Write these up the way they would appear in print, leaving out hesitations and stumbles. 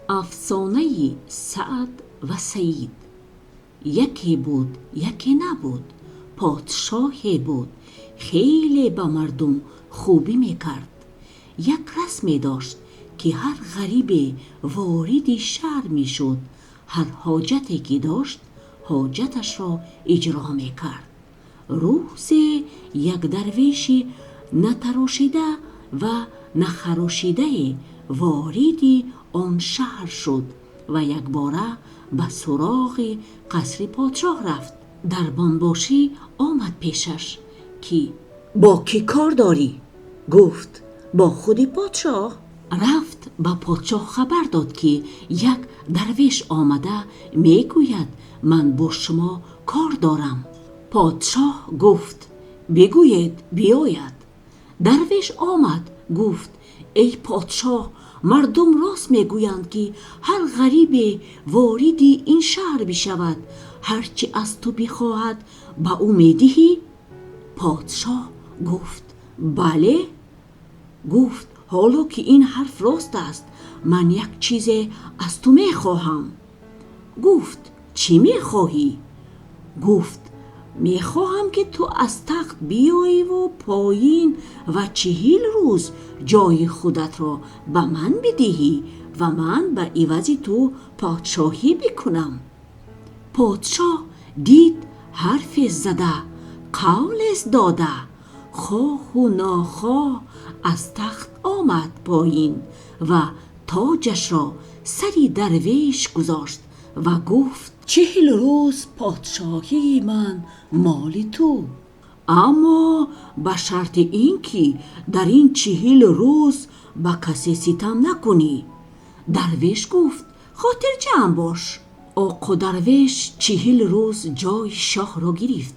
افسانه سعد و سعید. یکی بود یکی نبود، پادشاهی بود خیلی به مردم خوبی میکرد. یک رسمی داشت که هر غریب وارد شهر میشد، هر حاجتی که داشت حاجتش را اجرا میکرد. روزی یک درویشی نتراشیده و نخراشیده وارد آن شهر شد و یک باره به سراغ قصر پادشاه رفت. در بانباشی آمد پیشش که با کی کار داری؟ گفت با خودی پادشاه. رفت به پادشاه خبر داد که یک درویش آمده میگوید من با شما کار دارم. پادشاه گفت بگوید بیاید. درویش آمد گفت ای پادشاه، مردم راست میگویند که هر غریب وارد این شهر بشود هرچی از تو بخواهد به او میدهی؟ پادشاه گفت بله. گفت حالا که این حرف راست است، من یک چیز از تو میخواهم. گفت چی میخواهی؟ گفت میخواهم که تو از تخت بیایی و پایین و 40 روز جای خودت را به من بدهی و من به عوض تو پادشاهی بکنم. پادشاه دید حرف زده، قول داده، خواه و ناخواه از تخت آمد پایین و تاجش را سری درویش گذاشت و گفت 40 روز پادشاهی من مال تو، اما به شرط این که در این 40 روز به کسی ستم نکنی. درویش گفت خاطر جمع باش. آقا درویش 40 روز جای شاه را گرفت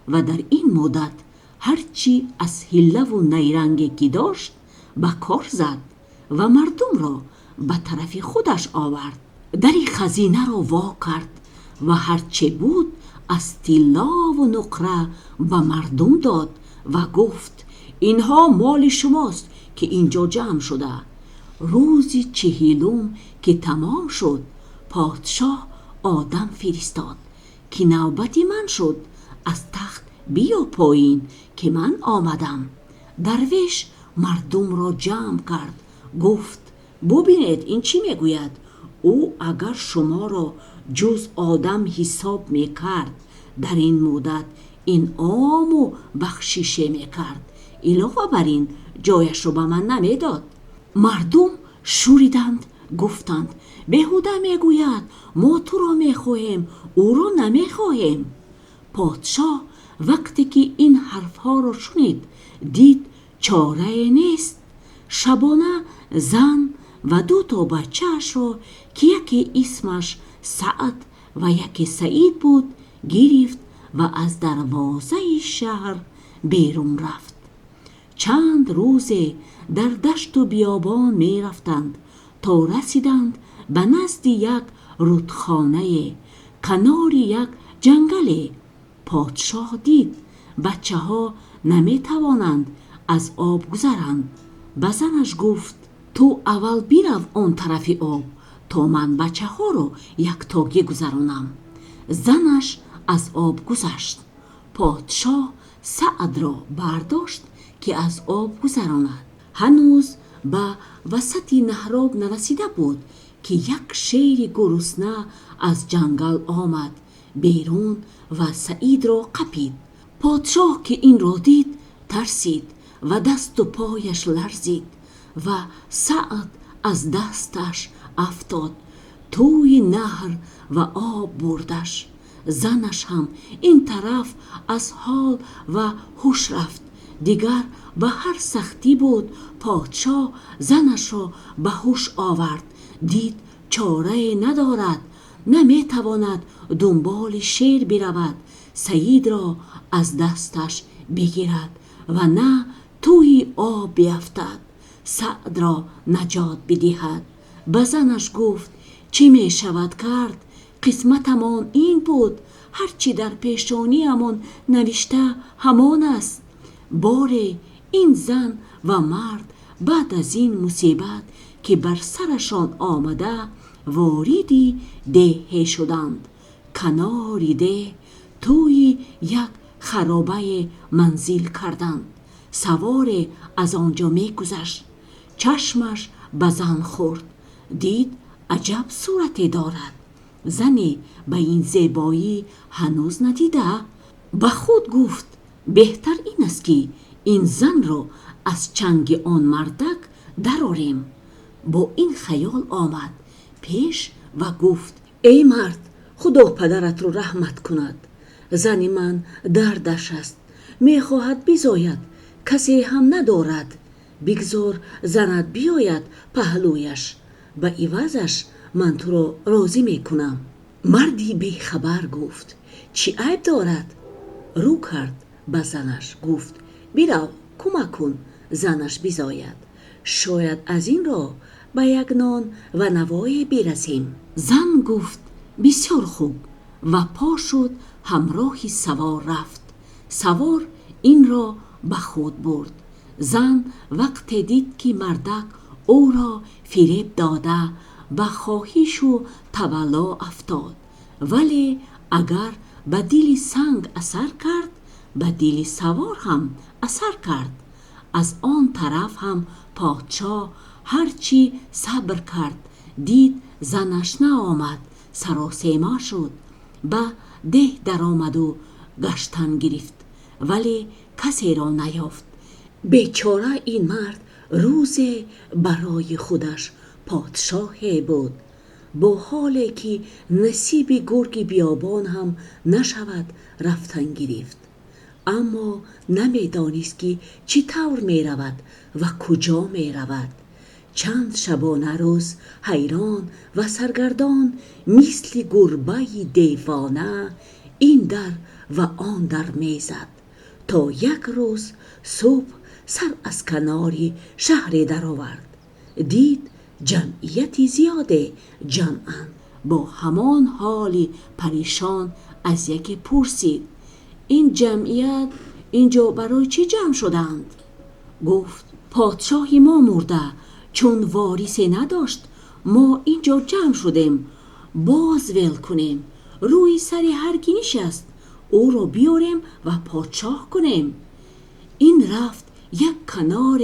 و در این مدت هرچی از حله و نیرنگی که داشت به کار زد و مردم را به طرف خودش آورد. در خزینه را وا کرد و هرچه بود از طلا و نقره به مردم داد و گفت اینها مال شماست که اینجا جمع شده. روز 40 که تمام شد، پادشاه آدم فرستاد که نوبت من شد، از تخت بیا پایین که من آمدم. درویش مردم را جمع کرد، گفت ببینید این چی میگوید. او اگر شما را جز آدم حساب میکرد، در این مدت انعام و بخشیشه میکرد، علاوه بر این جایش را به من نمیداد. مردم شوریدند، گفتند بیهوده میگوید، ما تو را میخواهیم، او را نمیخواهیم. پادشاه وقتی که این حرفها را شنید، دید چاره نیست. شبانه زن و 2 بچه‌اش را که یکی اسمش سعد و یکی سعید بود گرفت و از دروازه شهر بیرون رفت. چند روزه در دشت و بیابان می رفتند تا رسیدند به نزد یک رودخانه کنار یک جنگل. پادشاه دید بچه ها نمی توانند از آب گذرند. به زنش گفت تو اول بیرو آن طرف آب تا من بچه ها رو یک تاگی گذرانم. زنش از آب گذشت. پادشاه سعد را برداشت که از آب گذراند. هنوز به وسط نهراب نرسیده بود که یک شیر گرسنه از جنگل آمد بیرون و سعید را قپید. پادشاه که این را دید ترسید و دست و پایش لرزید و سعد از دستش افتاد توی نهر و آب بردش. زنش هم این طرف از حال و هوش رفت. دیگر به هر سختی بود پادشاه زنش را به هوش آورد. دید چاره ندارد، نمیتواند دنبال شیر برود، سعید را از دستش بگیرد و نه توی آب بیفتد، سعد را نجات بدهد. به زنش گفت چی می شود کرد؟ قسمتمان این بود، هرچی در پیشانیمان نوشته همان است. باره این زن و مرد بعد از این مصیبت که بر سرشان آمده واریدی ده شدند. کناری ده توی یک خرابه منزل کردند. سوار از آنجا می گذشت. چشمش به زن خورد. دید عجب صورتی دارد. زنی به این زیبایی هنوز ندیده. به خود گفت بهتر این است که این زن رو از چنگ آن مردک درآریم. با این خیال آمد پیش و گفت ای مرد، خدا پدرت رو رحمت کند. زن من دردش است، میخواهد بزاید، کسی هم ندارد. بگذار زنت بیاید پهلویش، به عوضش من تو را راضی میکنم. مردی بیخبر گفت چی عیب دارد؟ رو کرد به زنش گفت برو کمک کن زنش بزاید، شاید از این را به یک نان و نوایی برسیم. زن گفت بسیار خوب و پا شد همراه سوار رفت. سوار این را به خود برد. زن وقت دید که مردک او را فریب داده به خواهش و تولا افتاد، ولی اگر به دل سنگ اثر کرد به دل سوار هم اثر کرد. از آن طرف هم پادشاه هرچی صبر کرد دید زنش نآمد، سراسیمه شد. به ده در آمد و گشتن گرفت ولی کسی را نیافت. بیچاره این مرد روز برای خودش پادشاهی بود، با حالی که نصیب گرگ بیابان هم نشود رفتن گرفت. اما نمیدانست که چطور می رود و کجا می رود. چند شبانه روز حیران و سرگردان مثل گربه دیوانه این در و آن در می زد تا یک روز صبح سر از کناری شهری در آورد. دید جمعیتی زیاده جمعند. با همان حالی پریشان از یکی پرسید این جمعیت اینجا برای چی جمع شدند؟ گفت پادشاه ما مرده، چون وارثی نداشت ما اینجا جمع شدیم. باز ول کنیم، روی سر هر کی نشست او را بیاریم و پادشاه کنیم. این رفت یک کنار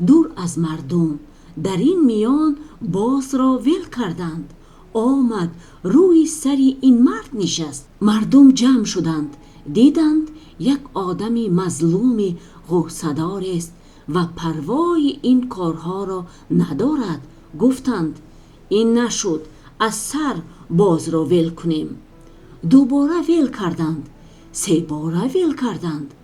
دور از مردم. در این میان باز را ول کردند. آمد روی سر این مرد نشست. مردم جمع شدند، دیدند یک آدمی مظلومی غوثه‌دار است و پروای این کارها را ندارد. گفتند این نشد، از سر باز را ول کنیم. دوباره ول کردند، سه باره ول کردند.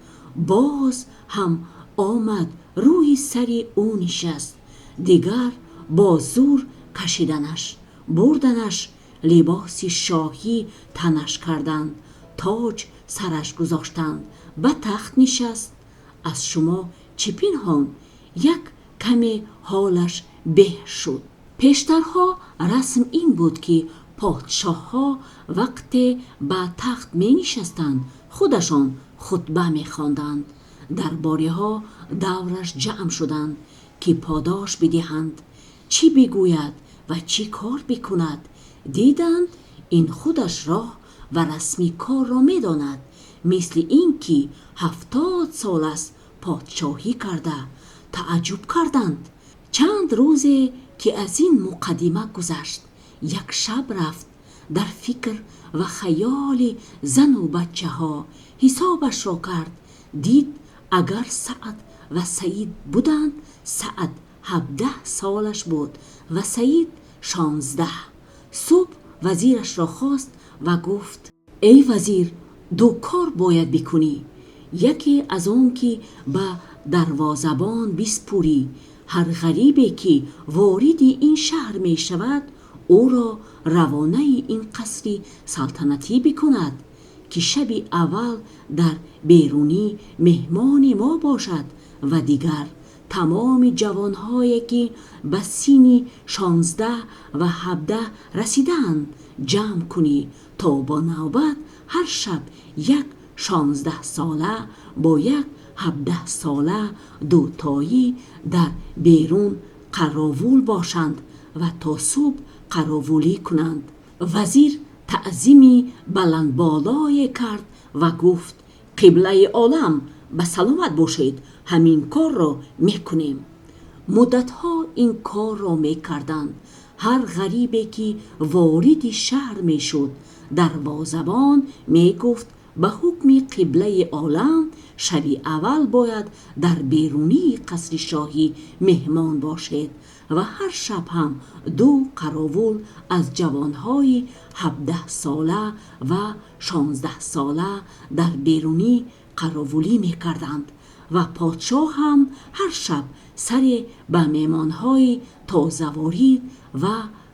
باز هم آمد روی سر او نشست. دیگر با زور کشیدنش، بردنش، لباس شاهی تنش کردند، تاج سرش گذاشتند، به تخت نشست. از شما چه پنهان؟ یک کمی حالش به شد. پیشترها رسم این بود که پادشاه ها وقتی به تخت می نشستند خودشان خطبه می خواندند. درباری ها دورش جمع شدند که پاداش بدهند. چی بگوید و چی کار بکند؟ دیدند این خودش راه و رسمی کار را می داند، مثل این که 70 سال است پادشاهی کرده. تعجب کردند. چند روزی که از این مقدمه گذشت، یک شب رفت در فکر و خیال زن و بچه ها. حسابش را کرد، دید اگر سعد و سعید بودند، سعد 17 سالش بود و سعید 16. صبح وزیرش را خواست و گفت ای وزیر، دو کار باید بکنی. یکی از آن که به دروازبان بسپوری، هر غریبی که وارد این شهر می شود او را روانه این قصر سلطنتی بکند که شب اول در بیرونی مهمان ما باشد و دیگر تمام جوانهایی که به سن 16 و 17 رسیدند جمع کنی تا با نوبت هر شب یک 16 ساله با یک 17 ساله دوتایی در بیرون قراول باشند و تا صبح قراولی کنند. وزیر تعظیمی بلند بالای کرد و گفت قبله عالم به سلامت باشید، همین کار را میکنیم. مدتها این کار را میکردند. هر غریبی که وارد شهر میشد دروازه‌بان میگفت به حکم قبله عالم شب اول باید در بیرونی قصر شاهی مهمان باشید و هر شب هم 2 قراول از جوانهای 17 ساله و 16 ساله در بیرونی قراولی میکردند و پادشاه هم هر شب سر به مهمانهای تازه وارد و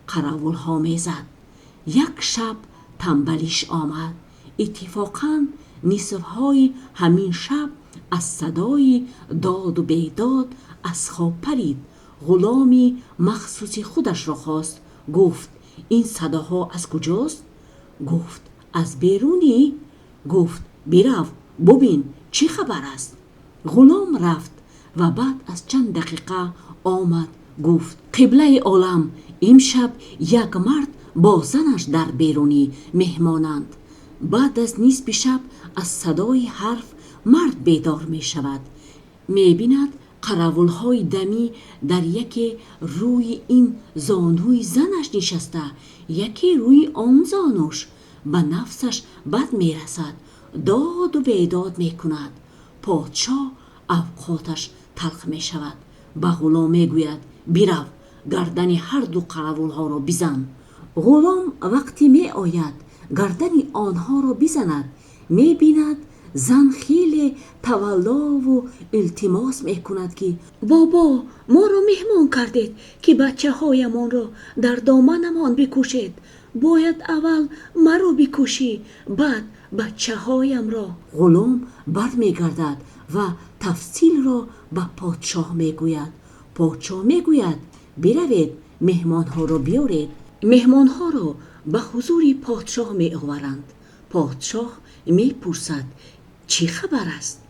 قراولها میزد. یک شب تنبلیش آمد. اتفاقاً نصفهای همین شب از صدای داد و بیداد از خواب پرید. غلامی مخصوص خودش را خواست. گفت این صداها از کجاست؟ گفت از بیرونی. گفت برو ببین چه خبر است. غلام رفت و بعد از چند دقیقه آمد. گفت قبله عالم امشب یک مرد با زنش در بیرونی مهمانند. بعد از نصف شب از صدای حرف مرد بیدار می شود. می بیند قراولهای دمی در یکی روی این زانوی زنش نشسته، یکی روی آن زانوش. به نفسش بد می رسد. داد و بیداد می کند. پادشاه اوقاتش تلخ می شود. به غلام می گوید برو گردن هر 2 قراولها را بزن. غلام وقتی می آید گردن آنها را بزند، می بیند زن خیلی تولا و التماس می کند که بابا ما را مهمان کردید که بچه هایمان را در دامنمان بکشید. باید اول مرا بکشی بعد بچه هایم را. غلام بر می گردد و تفصیل را به پادشاه می گوید. پادشاه می گوید بروید مهمان ها را بیارید. مهمان ها را به حضور پادشاه می آورند. پادشاه می پرسد چی خبر است؟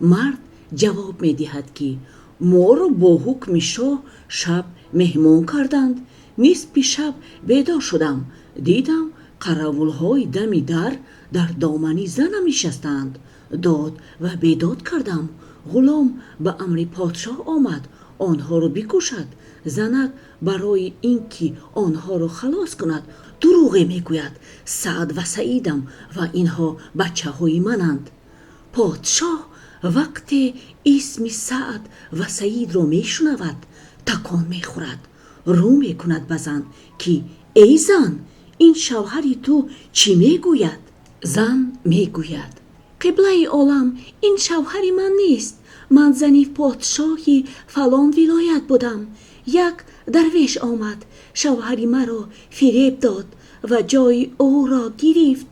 مرد جواب می دهد که ما را با حکم شاه شب مهمان کردند. نصف شب بیدار شدم، دیدم قراولهای دم در دامنی زنم نشستند. داد و بیداد کردم. غلام به امر پادشاه آمد آنها را بکشد. زنک برای اینکه آنها را خلاص کند دروغ میگوید سعد و سعیدم و اینها بچه های منند. پادشاه وقتی اسم سعد و سعید را میشنود تکان میخورد. رو میکند به زن که ای زن این شوهری تو چی میگوید؟ زن میگوید قبله عالم این شوهری من نیست. من زنی پادشاهی فلان ولایت بودم. یک درویش آمد شوهری مرا فریب داد و جای او را گرفت.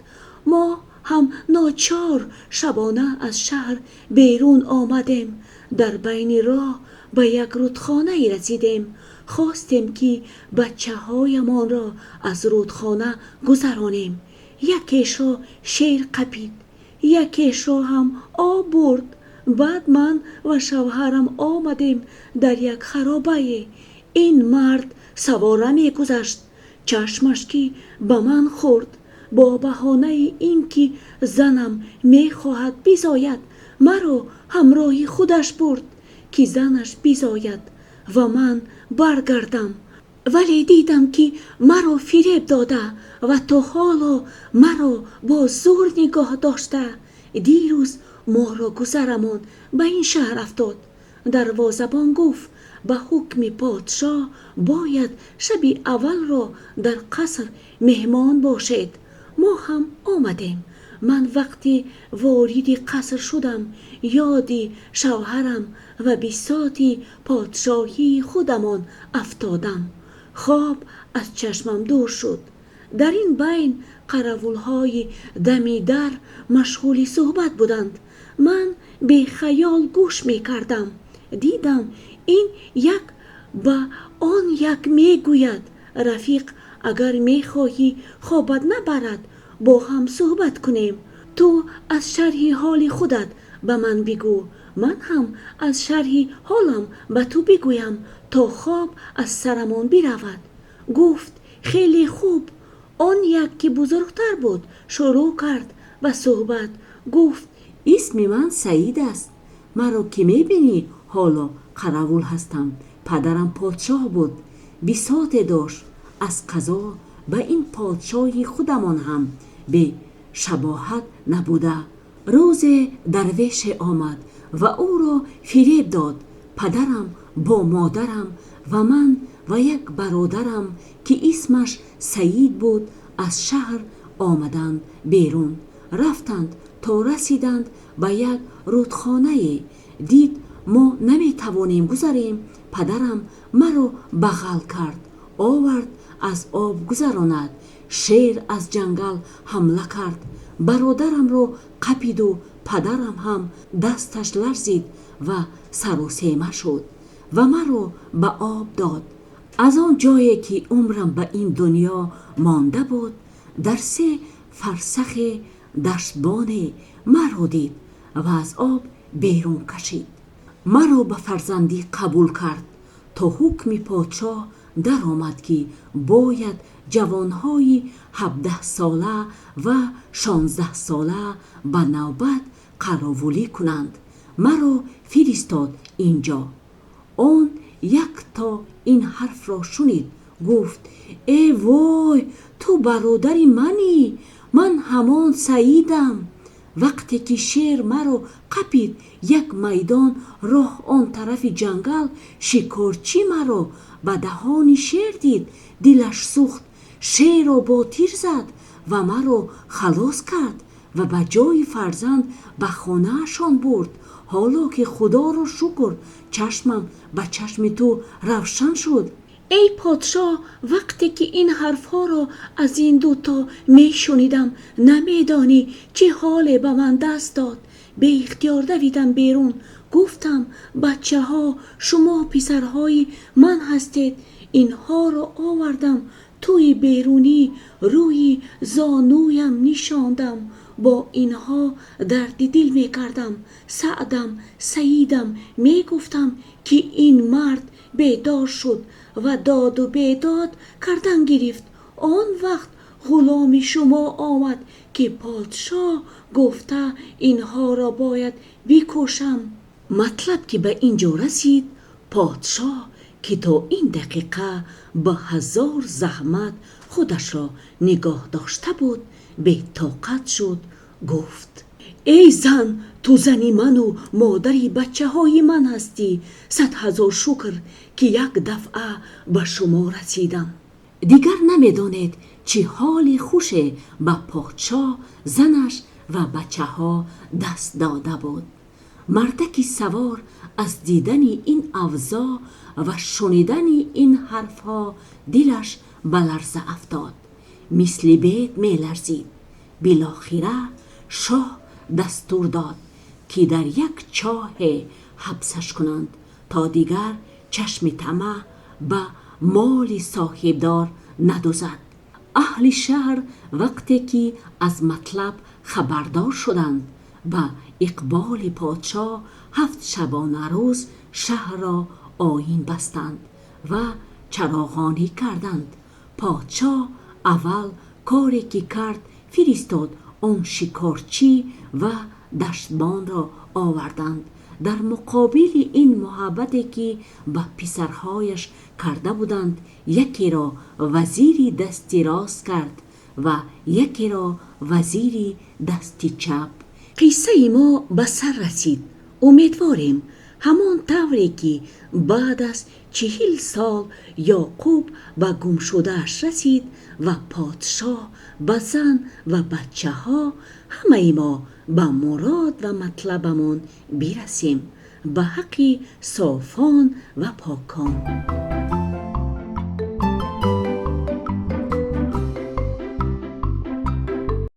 ما هم ناچار شبانه از شهر بیرون آمدیم. در بین راه به یک رودخانه رسیدیم. خواستیم که بچه هایمان را از رودخانه گذرانیم. یکیش را شیر قپید، یکیش را هم آب برد. بعد من و شوهرم آمدیم در یک خرابه. این مرد سواره می گذشت. چشمش که به من خورد. با بهانه این که زنم می خواهد بزاید مرا همراه خودش برد که زنش بزاید و من برگردم. ولی دیدم که مرا فریب داده و تا حالا مرا با زور نگاه داشته. دیروز ما را گذرمان به این شهر افتاد. دروازه‌بان گفت به حکم پادشاه باید شب اول را در قصر مهمان باشید. ما هم آمدیم. من وقتی وارد قصر شدم یادی شوهرم و بساط پادشاهی خودمان افتادم. خواب از چشمم دور شد. در این بین قراولهای دم در مشغول صحبت بودند. من به خیال گوش می کردم. دیدم این یک با آن یک می گوید رفیق اگر می خواهی خوابت نبرد با هم صحبت کنیم. تو از شرح حال خودت به من بگو، من هم از شرح حالم به تو بگویم تا خواب از سرمان برود. گفت خیلی خوب. آن یک که بزرگتر بود شروع کرد به صحبت. گفت اسم من سعید است. مرا که میبینی حالا قراول هستم. پدرم پادشاه بود، بساط داشت. از قضا به این پادشاهی خودمان هم به شباهت نبوده. روز درویش آمد و او را فریب داد. پدرم با مادرم و من و یک برادرم که اسمش سعید بود از شهر آمدند بیرون. رفتند تا رسیدند به یک رودخانه. دید ما نمی توانیم گذریم. پدرم مرا بغل کرد، آورد از آب گذراند. شیر از جنگل حمله کرد. برادرم را قپید و پدرم هم دستش لرزید و سر و سیمه شد و مرا به آب داد. از آن جایی که عمرم به این دنیا مانده بود در 3 فرسخ دشتبان مرا دید و از آب بیرون کشید. مرا به فرزندی قبول کرد تا حکم پادشاه در آمد که باید جوانهای 17 ساله و 16 ساله به نوبت قراولی کنند. مرا فرستاد اینجا. آن یک تا این حرف را شنید. گفت ای وای، تو برادر منی. من همان سعیدم. وقتی که شیر مرا قپید یک میدان راه آن طرف جنگل، شکارچی مرا به دهان شیر دید. دلش سوخت. شیر را با تیر زد و مرا خلاص کرد و به جای فرزند به خانه‌شان برد. حالا که خدا را شکر چشمم به چشم تو روشن شد. ای پادشاه، وقتی که این حرفها را از این دوتا می شنیدم نمیدانی چه حالی به من دست داد. به اختیار دویدم بیرون. گفتم بچه ها شما پسرهای من هستید. اینها را آوردم توی بیرونی، روی زانویم نشاندم. با اینها درد دل می کردم. سعدم، سعیدم می گفتم که این مرد بیدار شد و داد و بیداد کردن گرفت. آن وقت غلام شما آمد که پادشاه گفته اینها را باید بکشم. مطلب که به اینجا رسید، پادشاه که تا این دقیقه با 1000 زحمت خودش را نگاه داشته بود به طاقت شد. گفت ای زن، تو زنی من و مادری بچه های من هستی. 100,000 شکر که یک دفعه به شما رسیدم. دیگر نمیدانید چه حال خوش به پادشاه، زنش و بچه ها دست داده بود. مردکی سوار از دیدن این اوضاع و شنیدن این حرفها دلش به لرزه افتاد. مثل بید می لرزید. بالاخره شاه دستور داد که در یک چاه حبسش کنند تا دیگر چشم طمع به مال صاحبدار ندوزد. اهل شهر وقتی که از مطلب خبردار شدند به اقبال پادشاه 7 شبانه روز شهر را آیین بستند و چراغانی کردند. پادشاه اول کاری که کرد فرستاد آن شکارچی و دشتبان را آوردند. در مقابل این محبتی که به پسرهایش کرده بودند، یکی را وزیری دست راست کرد و یکی را وزیری دست چپ. قصه ما به سر رسید. امیدواریم همان طوری که بعد از 40 سال یعقوب به گم شده‌اش رسید و پادشاه به زن و بچه ها، همه ما به مراد و مطلبمون برسیم به حق صافان و پاکان.